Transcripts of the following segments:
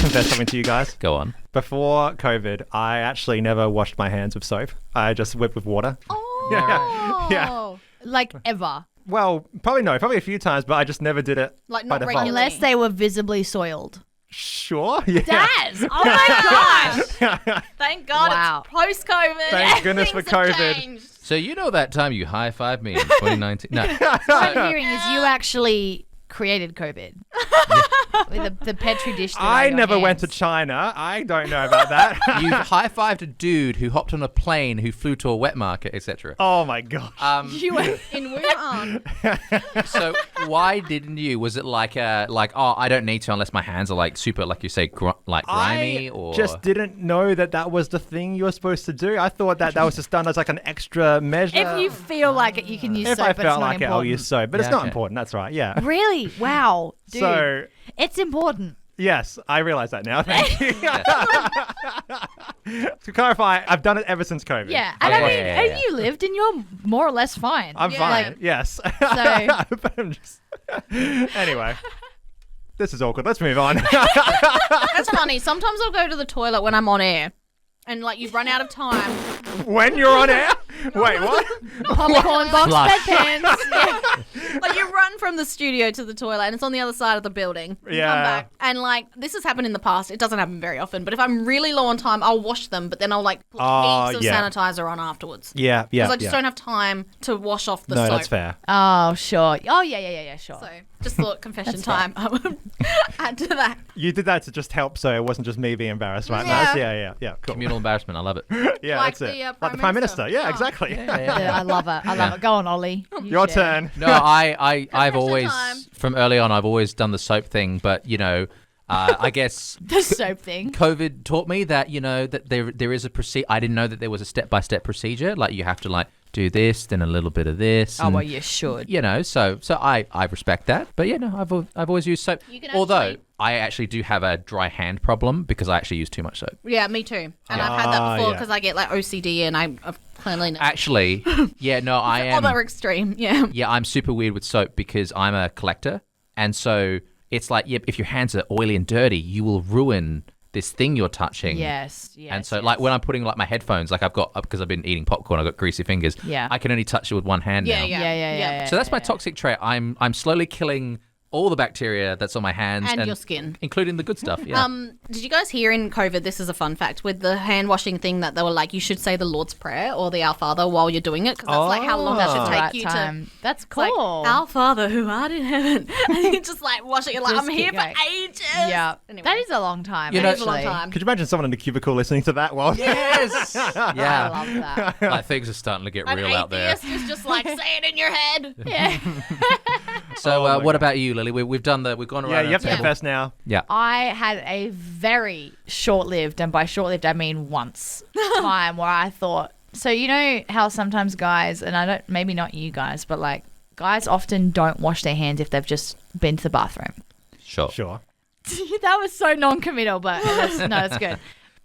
confess something to you guys. Go on. Before COVID, I actually never washed my hands with soap. I just whipped with water. Oh. Yeah. Like ever. Well, probably a few times, but I just never did it. Like by not default. regularly. Unless they were visibly soiled. Sure. Yeah. Daz! Oh my gosh! Thank God Wow. it's post-COVID. Thank goodness for Things have COVID. changed. So you know that time you high-fived me in 2019? No. What I'm hearing is you actually created COVID. With the Petri dish. I never went to China. I don't know about that. You high-fived a dude who hopped on a plane, who flew to a wet market, etc. Oh my gosh. You went In Wuhan. So why didn't you? Was it like oh, I don't need to unless my hands are like super, like you say, grimy, I or just didn't know that was the thing you were supposed to do. I thought that was just done as like an extra measure. If you feel like it, you can use If soap, I but felt it's not like it, I'll important. use soap. But it's Yeah, not okay. important. That's right. Yeah. Really? Wow. Dude. So It's important. yes, I realize that now. Thank you. To clarify, I've done it ever since COVID. Yeah. And I Okay. mean, Yeah. and you lived and you're more or less fine. I'm Yeah. fine. Like, Yes. So- But I'm just... Anyway, this is awkward. Let's move on. That's funny. Sometimes I'll go to the toilet when I'm on air. And like you've run out of time. When you're on air? Wait, what? Popcorn box Flush. bedpans. Yeah. Like you run from the studio to the toilet and it's on the other side of the building. You Yeah. come back. And like this has happened in the past. It doesn't happen very often. But if I'm really low on time, I'll wash them. But then I'll like put Oh, heaps of yeah. sanitizer on afterwards. Yeah. Because I just don't have time to wash off the No, soap. that's fair. Oh, sure. Oh, yeah, sure. So just thought confession time. I would add to that. You did that to just help, so it wasn't just me being embarrassed, right? Yeah. Nice. Yeah. Cool. communal embarrassment. I love it. Yeah, Like that's it. the, Like the Prime Minister. Yeah, Oh. exactly. Yeah, I love it. I love it. Go on, Ollie. You Your share. turn. No, I've Confession always time. from early on I've always done the soap thing, but you know, I guess The soap thing. COVID taught me that that there is a procedure. I didn't know that there was a step-by-step procedure. Like you have to like do this, then a little bit of this. Oh, and, well, you should. you know, so I respect that. But yeah, no, I've always used soap. You can Although actually- I actually do have a dry hand problem because I actually use too much soap. Yeah, me too. And I've had that Ah, before yeah. because I get like OCD and I'm of cleanliness. Actually, yeah, no, I am. Other extreme, yeah. Yeah, I'm super weird with soap because I'm a collector, and so it's like, if your hands are oily and dirty, you will ruin this thing you're touching. Yes. And so, like, when I'm putting like my headphones, like I've got, because I've been eating popcorn, I've got greasy fingers. Yeah. I can only touch it with one hand Yeah, now. yeah. So that's my toxic trait. I'm slowly killing all the bacteria that's on my hands And your skin. including the good stuff. Yeah. Did you guys hear in COVID, this is a fun fact, with the hand washing thing that they were like, you should say the Lord's Prayer or the Our Father while you're doing it because that's like how long it That's should the take right you time. to... That's It's like, cool. Our Father who art in heaven. And you're just like washing it like, Just I'm here keep for going. ages. Yeah. Anyway. That is a long time. You know- It is a long actually. time. Could you imagine someone in the cubicle listening to that while? yes. I yeah. love that. Like things are starting to get An real out there. atheist is just like, say it in your head. Yeah. So, Oh my what God. about you, Lily? We've gone around. Yeah, you have to the table. confess now. Yeah. I had a very short-lived, and by short-lived I mean once, time where I thought, so you know how sometimes guys, and I don't, maybe not you guys, but like guys often don't wash their hands if they've just been to the bathroom. Sure. Sure. That was so non-committal, but that's good.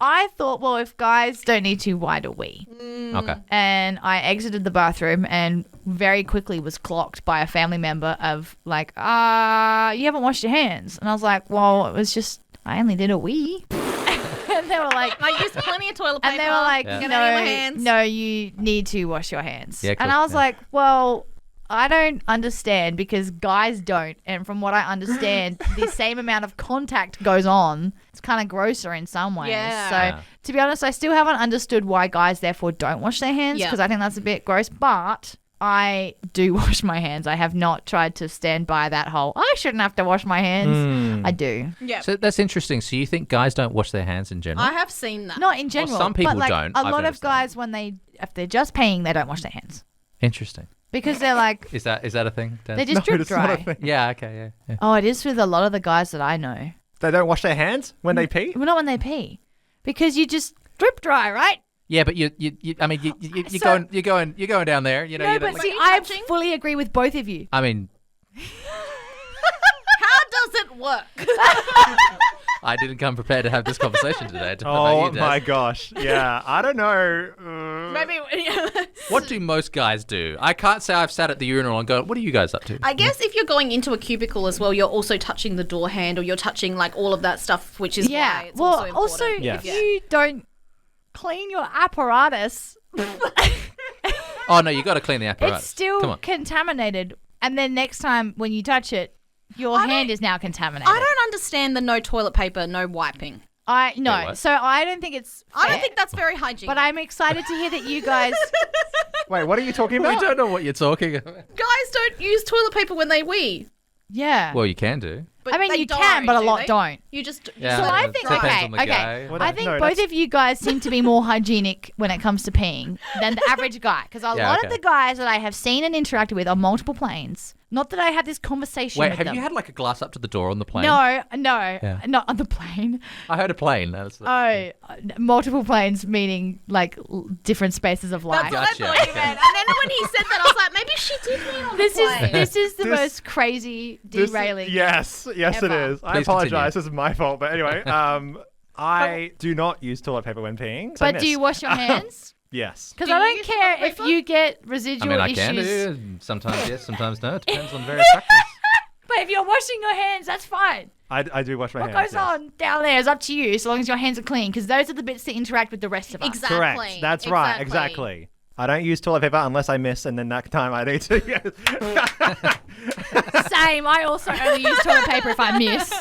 I thought, well, if guys don't need to, why do we? Okay. And I exited the bathroom and very quickly was clocked by a family member of like, you haven't washed your hands. And I was like, well, it was just, I only did a wee. And they were like, I used plenty of toilet paper. and they were like, Yeah. Get out of my hands. no, you need to wash your hands. Yeah, cool. And I was Yeah. like, well, I don't understand because guys don't. And from what I understand, the same amount of contact goes on. It's kind of grosser in some ways. Yeah. So Yeah. to be honest, I still haven't understood why guys therefore don't wash their hands Yeah. because I think that's a bit gross. But I do wash my hands. I have not tried to stand by that whole, I shouldn't have to wash my hands. I do. Yeah. So that's interesting. So you think guys don't wash their hands in general? I have seen that. Not in general. some people but like don't. A I've lot of noticed that. guys, if they're just peeing, they don't wash their hands Interesting. because they're like, Is that a thing? Dan? they just No, drip it's not a dry. thing. Yeah. Okay. Yeah. Oh, it is with a lot of the guys that I know. They don't wash their hands when they pee? Well, not when they pee, because you just drip dry, right? Yeah, but you I mean, you're So- going down there. You know. No, you don't but like- see, you I touching? fully agree with both of you. I mean, How does it work? I didn't come prepared to have this conversation today. I don't know Oh about you, Des. my gosh. Yeah, I don't know. Maybe. What do most guys do? I can't say I've sat at the urinal and go, what are you guys up to? I guess if you're going into a cubicle as well, you're also touching the door handle. You're touching like all of that stuff, which is why it's well, also important. Yes. if you don't clean your apparatus, Oh, no, you got to clean the apparatus. it's still Come on. contaminated. And then next time when you touch it, your hand is now contaminated. I don't understand the no toilet paper, no wiping. No. what? So I don't think it's I don't fair, think that's very hygienic. but I'm excited to hear that you guys Wait, what are you talking We about? don't know what you're talking about. Guys don't use toilet paper when they wee. yeah. Well, you can do. But I mean, they you don't, can, but a do lot they? don't. You just Yeah. So I it think depends okay, on the okay. guy. What- I think no, both that's- of you guys seem to be more hygienic when it comes to peeing than the average guy. Because a Yeah, lot of okay. the guys that I have seen and interacted with on multiple planes, not that I had this conversation Wait, with have them. you had like a glass up to the door on the plane? No, Yeah. not on the plane. I heard a plane. That's Multiple planes meaning like different spaces of life. That's what Gotcha. I thought you meant. And then when he said that, I was like, maybe she did mean on This the plane. is the This- most crazy This- derailing. Yes, it ever. is. I Please apologize. This is my fault. But anyway, I do not use toilet paper when peeing. So I But do you miss. wash your hands? Yes. Because Do I you don't use care toilet if paper? you get I residual mean, I issues. can do. Sometimes yes, sometimes no. It depends on various factors. But if you're washing your hands, that's fine. I do wash my What hands. goes yes. on down there is up to you, so long as your hands are clean, because those are the bits that interact with the rest of us. Exactly. Correct. That's right. Exactly. I don't use toilet paper unless I miss, and then that time I need to. Yes. Same. I also only use toilet paper if I miss.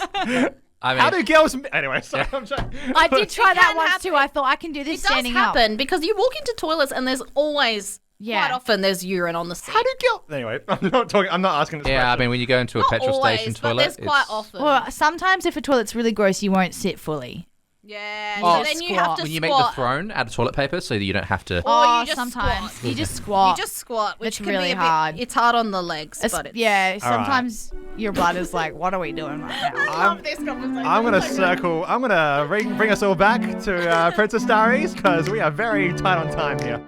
I mean, How do girls? Anyway, sorry. I'm trying. I did try that can once happen. too. I thought I can do this It does standing up. happen because you walk into toilets and there's always, Yeah. quite often, there's urine on the seat. How do girls? Anyway, I'm not talking. I'm not asking this yeah, I question. mean, when you go into a Not petrol always, station but toilet, there's quite it's- often. Well, sometimes if a toilet's really gross, you won't sit fully. Yeah. Oh, So then you have to when you squat. make the throne out of toilet paper so that you don't have to. Or you just sometimes squat. you just squat. You just squat, which It's can really be a hard. Bit, it's hard on the legs, but it's... yeah, All right. sometimes your blood is like, what are we doing right now? I love this conversation. I'm gonna circle. I'm gonna bring us all back to Princess Diaries because we are very tight on time here.